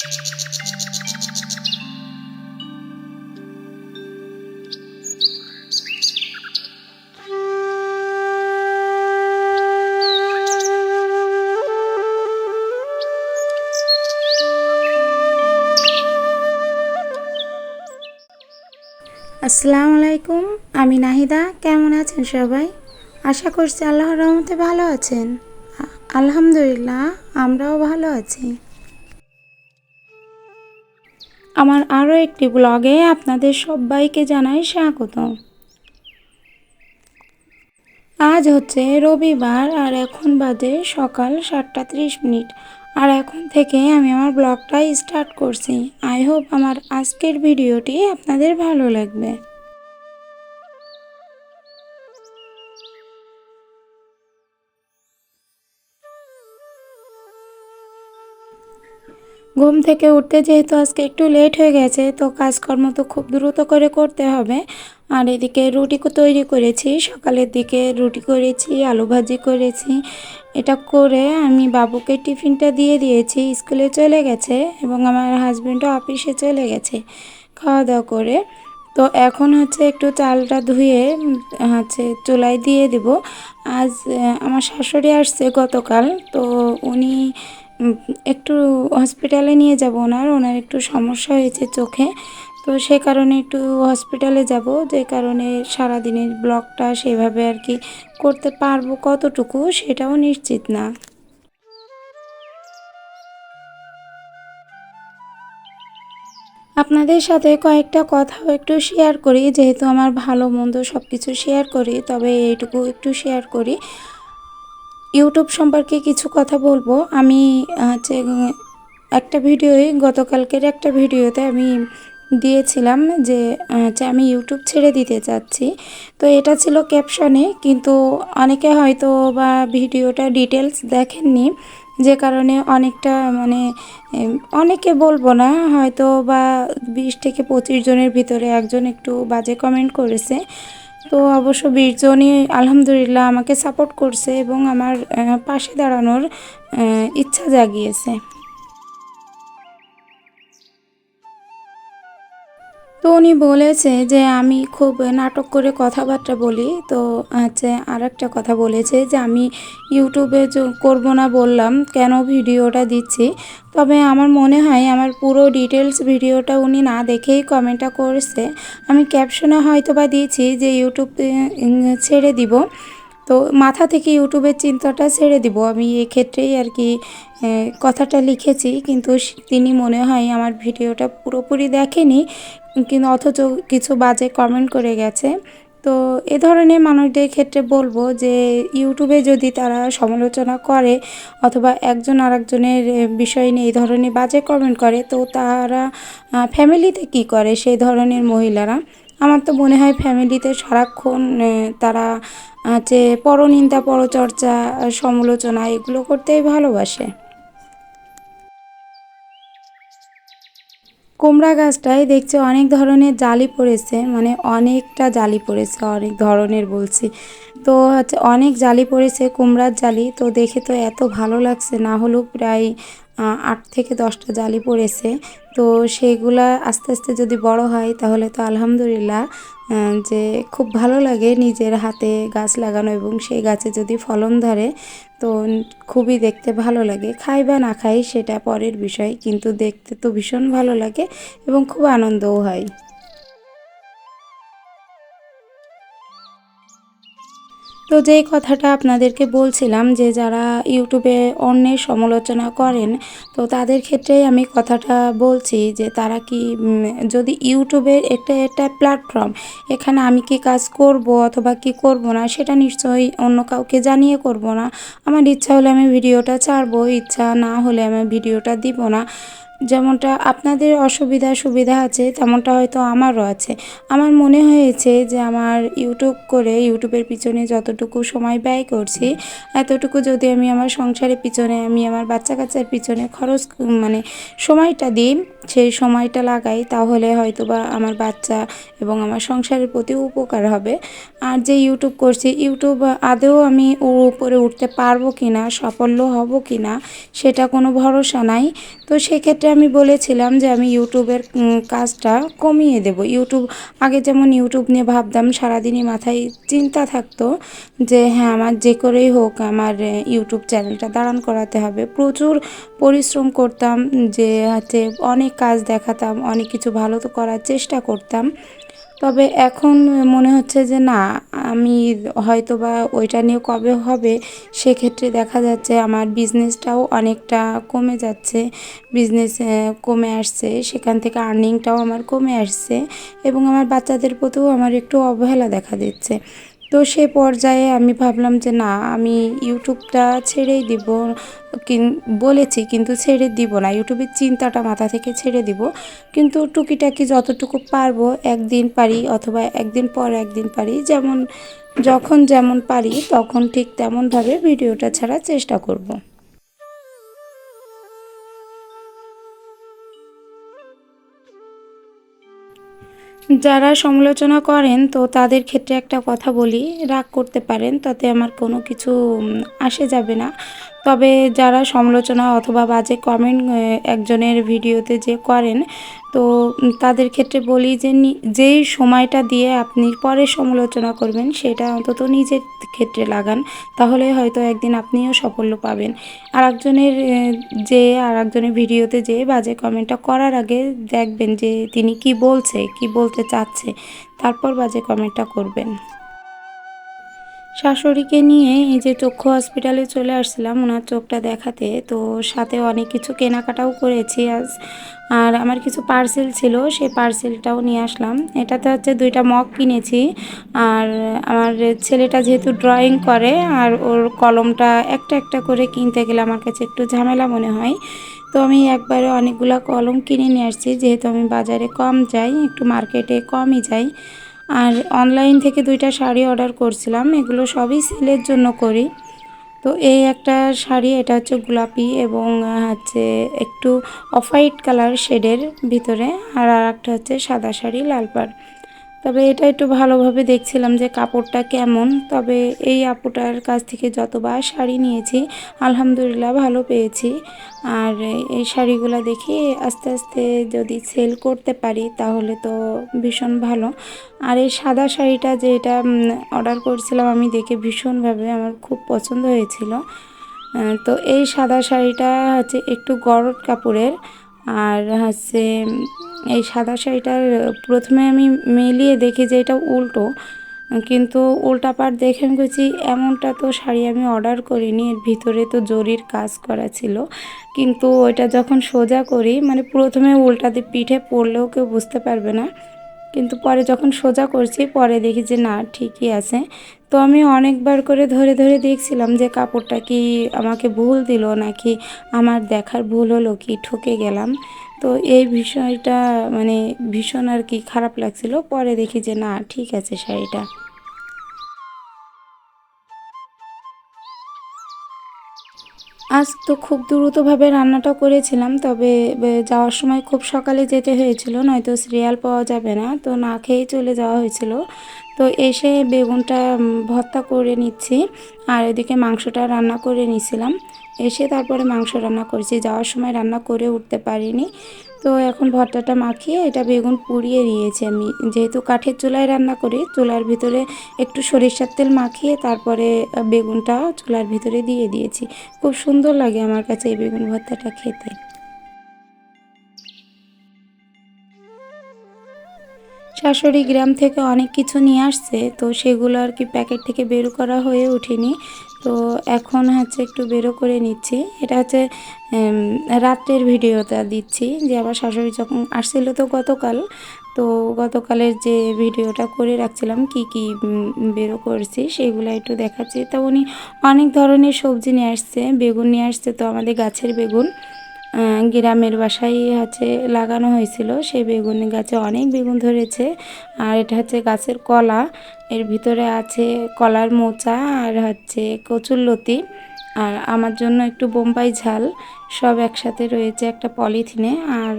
আসসালামু আলাইকুম, আমি নাহিদা। কেমন আছেন সবাই? আশা করছি আল্লাহর রহমতে ভালো আছেন। আলহামদুলিল্লাহ, আমরাও ভালো আছি। আমার আরও একটি ব্লগে আপনাদের সবাইকে জানাই স্বাগত। আজ হচ্ছে রবিবার আর এখন বাজে সকাল 7:30। আর এখন থেকে আমি আমার ব্লগটা স্টার্ট করছি। আই হোপ আমার আজকের ভিডিওটি আপনাদের ভালো লাগবে। ঘুম থেকে উঠতে যেহেতু আজকে একটু লেট হয়ে গেছে, তো কাজকর্ম তো খুব দ্রুত করে করতে হবে। আর এদিকে রুটি তৈরি করেছি, সকালের দিকে রুটি করেছি, আলু ভাজি করেছি। এটা করে আমি বাবুকে টিফিনটা দিয়ে দিয়েছি, স্কুলে চলে গেছে এবং আমার হাজব্যান্ডও অফিসে চলে গেছে খাওয়া দাওয়া করে। তো এখন হচ্ছে একটু চালটা ধুয়ে হচ্ছে চুলায় দিয়ে দেব। আজ আমার শাশুড়ি আসছে গতকাল, তো উনি একটু হসপিটালে নিয়ে যাব। ওনার একটু সমস্যা হয়েছে চোখে, তো সে কারণে একটু হসপিটালে যাব, যে কারণে সারাদিনের ব্লগটা সেভাবে আর কি করতে পারবো কতটুকু সেটাও নিশ্চিত না। আপনাদের সাথে কয়েকটা কথাও একটু শেয়ার করি, যেহেতু আমার ভালো মন্দ সব কিছু শেয়ার করি, তবে এইটুকু একটু শেয়ার করি। ইউটিউব সম্পর্কে কিছু কথা বলবো। আমি হচ্ছে একটা ভিডিওই, গতকালকের একটা ভিডিওতে আমি দিয়েছিলাম যে হচ্ছে আমি ইউটিউব ছেড়ে দিতে চাচ্ছি। তো এটা ছিল ক্যাপশনে, কিন্তু অনেকে হয়তো বা ভিডিওটা ডিটেলস দেখেননি, যে কারণে অনেকটা অনেকে বলবো না, হয়তো বা 20 থেকে 25 জনের ভিতরে একজন একটু বাজে কমেন্ট করেছে। তো অবশ্য 20 জনই আলহামদুলিল্লাহ আমাকে সাপোর্ট করছে এবং আমার পাশে দাঁড়ানোর ইচ্ছা জাগিয়েছে। তো উনি বলেছে যে আমি খুব নাটক করে কথাবার্তা বলি। তো হচ্ছে আর একটা কথা বলেছে যে আমি ইউটিউবে করব না বললাম, কেন ভিডিওটা দিচ্ছি। তবে আমার মনে হয় আমার পুরো ডিটেলস ভিডিওটা উনি না দেখেই কমেন্টটা করেছে। আমি ক্যাপশনে হয়তো বা দিয়েছি যে ইউটিউব ছেড়ে দিব, তো মাথা থেকে ইউটিউবের চিন্তাটা ছেড়ে দিব, আমি এক্ষেত্রেই আর কি কথাটা লিখেছি। কিন্তু তিনি মনে হয় আমার ভিডিওটা পুরোপুরি দেখেনি, কিন্তু অথচ কিছু বাজে কমেন্ট করে গেছে। তো এ ধরনের মানুষদের ক্ষেত্রে বলবো যে ইউটিউবে যদি তারা সমালোচনা করে অথবা একজন আরেকজনের বিষয় নিয়ে এই ধরনের বাজে কমেন্ট করে, তো তারা ফ্যামিলিতে কি করে সেই ধরনের মহিলারা? আমার তো মনে হয় ফ্যামিলিতে সারাক্ষণ তারা হচ্ছে পরনিন্দা, পরচর্চা, সমালোচনা এগুলো করতেই ভালোবাসে। কুমড়া গাছটায় দেখছি অনেক ধরনের জালি পড়েছে, অনেকটা জালি পড়েছে, অনেক ধরনের বলছি। তো হচ্ছে অনেক জালি পড়েছে, কুমড়ার জালি। তো দেখে তো এত ভালো লাগছে, না হলেও প্রায় 8 থেকে 10টা জালি পড়েছে। তো সেগুলা আস্তে আস্তে যদি বড় হয় তাহলে তো আলহামদুলিল্লাহ, যে খুব ভালো লাগে নিজের হাতে গাছ লাগানো এবং সেই গাছে যদি ফলন ধরে, তো খুবই দেখতে ভালো লাগে। খাই বা না খাই সেটা পরের বিষয়, কিন্তু দেখতে তো ভীষণ ভালো লাগে এবং খুব আনন্দও হয়। তো যেই কথাটা আপনাদেরকে বলছিলাম যে যারা ইউটিউবে অন্যের সমালোচনা করেন, তো তাদের ক্ষেত্রেই আমি কথাটা বলছি যে তারা কি যদি ইউটিউবের একটা প্ল্যাটফর্ম, এখানে আমি কি কাজ করব অথবা কি করব না সেটা নিশ্চয়ই অন্য কাউকে জানিয়ে করব না। আমার ইচ্ছা হলে আমি ভিডিওটা ছাড়বো, ইচ্ছা না হলে আমি ভিডিওটা দিব না। যেমনটা আপনাদের অসুবিধা সুবিধা আছে, তেমনটা হয়তো আমারও আছে। আমার মনে হয়েছে যে আমার ইউটিউবের পিছনে যতটুকু সময় ব্যয় করছি, এতটুকু যদি আমি আমার সংসারের পিছনে, আমি আমার বাচ্চা কাচ্চার পিছনে খরচ সময়টা দিই, সেই সময়টা লাগাই, তাহলে হয়তো বা আমার বাচ্চা এবং আমার সংসারের প্রতি উপকার হবে। আর যে ইউটিউব করছি, ইউটিউব আদৌ আমি উপরে উঠতে পারবো কি না, সাফল্য হব কি না, সেটা কোনো ভরসা নাই। তো সেক্ষেত্রে আমি বলেছিলাম যে আমি ইউটিউবের কাজটা কমিয়ে দেব। আগে যেমন ইউটিউব নিয়ে ভাবতাম, সারাদিনই মাথায় চিন্তা থাকতো যে হ্যাঁ আমার যে করেই হোক আমার ইউটিউব চ্যানেলটা দাঁড়ান করাতে হবে। প্রচুর পরিশ্রম করতাম, যে হচ্ছে অনেক কাজ দেখাতাম, অনেক কিছু ভালো তো করার চেষ্টা করতাম। তবে এখন মনে হচ্ছে যে না, আমি হয়তো বা ওইটা নিয়ে কবে হবে, সেক্ষেত্রে দেখা যাচ্ছে আমার বিজনেসটাও অনেকটা কমে যাচ্ছে, বিজনেস কমে আসছে, সেখান থেকে আর্নিংটাও আমার কমে আসছে এবং আমার বাচ্চাদের প্রতিও আমার একটু অবহেলা দেখা দিচ্ছে। তো সে পর্যায়ে আমি ভাবলাম যে না, আমি ইউটিউবটা ছেড়েই দিব। বলেছি কিন্তু ছেড়ে দিব না, ইউটিউবের চিন্তাটা মাথা থেকে ছেড়ে দিব। কিন্তু টুকিটাকি যতটুকু পারবো, একদিন পারি অথবা একদিন পর একদিন পারি, যখন যেমন পারি তখন ঠিক তেমনভাবে ভিডিওটা ছাড়ার চেষ্টা করব। যারা সমালোচনা করেন তো তাদের ক্ষেত্রে একটা কথা বলি, রাগ করতে পারেন, তাতে আমার কোনো কিছু আসে যাবে না। তবে যারা সমালোচনা অথবা বাজে কমেন্ট একজনের ভিডিওতে যে করেন, তো তাদের ক্ষেত্রে বলি যে যেই সময়টা দিয়ে আপনি পরে সমালোচনা করবেন সেটা অন্তত নিজের ক্ষেত্রে লাগান, তাহলে হয়তো একদিন আপনিও সাফল্য পাবেন। আর একজনের ভিডিওতে যে বাজে কমেন্টটা করার আগে দেখবেন যে তিনি কি বলছে, কি বলতে চাচ্ছে, তারপর বাজে কমেন্টটা করবেন। শাশুড়িকে নিয়ে এই যে চক্ষু হসপিটালে চলে আসছিলাম ওনার চোখটা দেখাতে, তো সাথে অনেক কিছু কেনাকাটাও করেছি আজ। আর আমার কিছু পার্সেল ছিল, সেই পার্সেলটাও নিয়ে আসলাম। এটাতে হচ্ছে 2টা মগ কিনেছি। আর আমার ছেলেটা যেহেতু ড্রয়িং করে, আর ওর কলমটা একটা একটা করে কিনতে গেলে আমার কাছে একটু ঝামেলা মনে হয়, তো আমি একবারে অনেকগুলো কলম কিনে নিয়ে আসছি। যেহেতু আমি বাজারে কম যাই, একটু মার্কেটে কমই যাই। আর অনলাইন থেকে 2টা শাড়ি অর্ডার করছিলাম, এগুলো সবই সেলের জন্য করি। তো এই একটা শাড়ি, এটা হচ্ছে গোলাপি এবং হচ্ছে একটু অফ হোয়াইট কালার শেডের ভিতরে, আর একটা হচ্ছে সাদা শাড়ি লাল পাড়। তবে এটা একটু ভালোভাবে দেখছিলাম যে কাপড়টা কেমন। তবে এই আপুটার কাছ থেকে যতবার শাড়ি নিয়েছি আলহামদুলিল্লাহ ভালো পেয়েছি। আর এই শাড়িগুলো দেখি আস্তে আস্তে যদি সেল করতে পারি তাহলে তো ভীষণ ভালো। আর এই সাদা শাড়িটা যেটা অর্ডার করছিলাম, আমি দেখে ভীষণভাবে আমার খুব পছন্দ হয়েছিল। তো এই সাদা শাড়িটা হচ্ছে একটু গরট কাপড়ের। আর হচ্ছে এই সাদা শাড়িটার প্রথমে আমি মিলিয়ে দেখি যে এটা উল্টো, কিন্তু উল্টা পাড় দেখে আমি বলছি এমনটা তো শাড়ি আমি অর্ডার করিনি, এর ভিতরে তো জরির কাজ করা ছিল। কিন্তু ওইটা যখন সোজা করি, মানে প্রথমে উল্টাতে পিঠে পড়লেও কেউ বুঝতে পারবে না, কিন্তু পরে যখন সোজা করছি পরে দেখি যে না, ঠিকই আছে। তো আমি অনেকবার করে ধরে ধরে দেখছিলাম যে কাপড়টা কি আমাকে ভুল দিল, নাকি আমার দেখার ভুল হলো, কি ঠকে গেলাম। তো এই বিষয়টা মানে ভীষণ আর কি খারাপ লাগছিল। পরে দেখি যে না, ঠিক আছে শাড়িটা। আজ তো খুব দ্রুতভাবে রান্নাটা করেছিলাম, তবে যাওয়ার সময় খুব সকালে যেতে হয়েছিল, নয়তো সিরিয়াল পাওয়া যাবে না, তো না খেয়েই চলে যাওয়া হয়েছিল। তো এসে বেগুনটা ভর্তা করে নিচ্ছি, আর এদিকে মাংসটা রান্না করে নিছিলাম। এসে তারপরে মাংস রান্না করেছি, যাওয়ার সময় রান্না করে উঠতে পারিনি। তো এখন ভর্তাটা মাখিয়ে এটা বেগুন পুড়িয়ে নিয়েছি আমি, যেহেতু কাঠের চুলায় রান্না করি, চুলার ভিতরে একটু সরিষার তেল মাখিয়ে তারপরে বেগুনটা চুলার ভিতরে দিয়ে দিয়েছি। খুব সুন্দর লাগে আমার কাছে এই বেগুন ভর্তাটা খেতে। শাশুড়ি গ্রাম থেকে অনেক কিছু নিয়ে আসছে, তো সেগুলো আর কি প্যাকেট থেকে বের করা হয়ে ওঠেনি। তো এখন হচ্ছে একটু বেরো করে নিচ্ছি। এটা হচ্ছে রাত্রের ভিডিওটা দিচ্ছি, যে আবার শাশুড়ি যখন আসছিল তো গতকাল, তো গতকালের যে ভিডিওটা করে রাখছিলাম কি কি বেরো করছি সেগুলো একটু দেখাচ্ছি। তা উনি অনেক ধরনের সবজি নিয়ে আসছে, বেগুন নিয়ে আসছে, তো আমাদের গাছের বেগুন গ্রামের বাসায় হচ্ছে লাগানো হয়েছিল, সেই বেগুন গাছে অনেক বেগুন ধরেছে। আর এটা হচ্ছে গাছের কলা, এর ভিতরে আছে কলার মোচা আর হচ্ছে কচুরলতি, আর আমার জন্য একটু বোম্বাই ঝাল, সব একসাথে রয়েছে একটা পলিথিনে। আর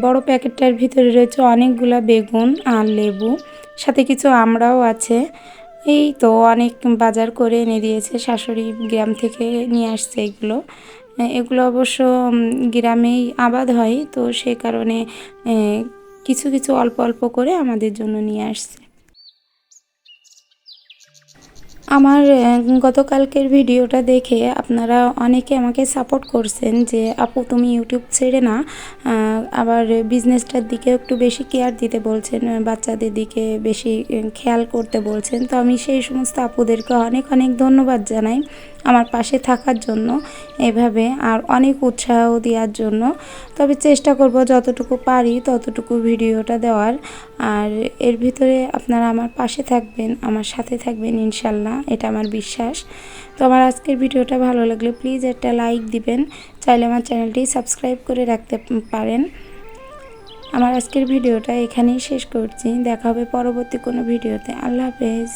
বড় প্যাকেটটার ভিতরে রয়েছে অনেকগুলা বেগুন আর লেবু, সাথে কিছু আমড়াও আছে। এই তো অনেক বাজার করে এনে দিয়েছে শাশুড়ি, গ্রাম থেকে নিয়ে আসছে এগুলো। এগুলো অবশ্য গ্রামেই আবাদ হয়, তো সে কারণে কিছু কিছু অল্প অল্প করে আমাদের জন্য নিয়ে আসছে। আমার গতকালকের ভিডিওটা দেখে আপনারা অনেকে আমাকে সাপোর্ট করছেন যে আপু তুমি ইউটিউব ছেড়ে না আবার বিজনেসটার দিকে একটু বেশি কেয়ার দিতে বলছেন, বাচ্চাদের দিকে বেশি খেয়াল করতে বলছেন। তো আমি সেই সমস্ত আপুদেরকে অনেক অনেক ধন্যবাদ জানাই আমার পাশে থাকার জন্য এভাবে, আর অনেক উৎসাহ দেওয়ার জন্য। তবে চেষ্টা করব যতটুকু পারি ততটুকু ভিডিওটা দেওয়ার, আর এর ভিতরে আপনারা আমার পাশে থাকবেন, আমার সাথে থাকবেন ইনশাল্লাহ, এটা আমার বিশ্বাস। তো আমার আজকের ভিডিওটা ভালো লাগলে প্লিজ একটা লাইক দিবেন, চাইলে আমার চ্যানেলটি সাবস্ক্রাইব করে রাখতে পারেন। আমার আজকের ভিডিওটা এখানেই শেষ করছি, দেখা হবে পরবর্তী কোনো ভিডিওতে। আল্লাহ হাফেজ।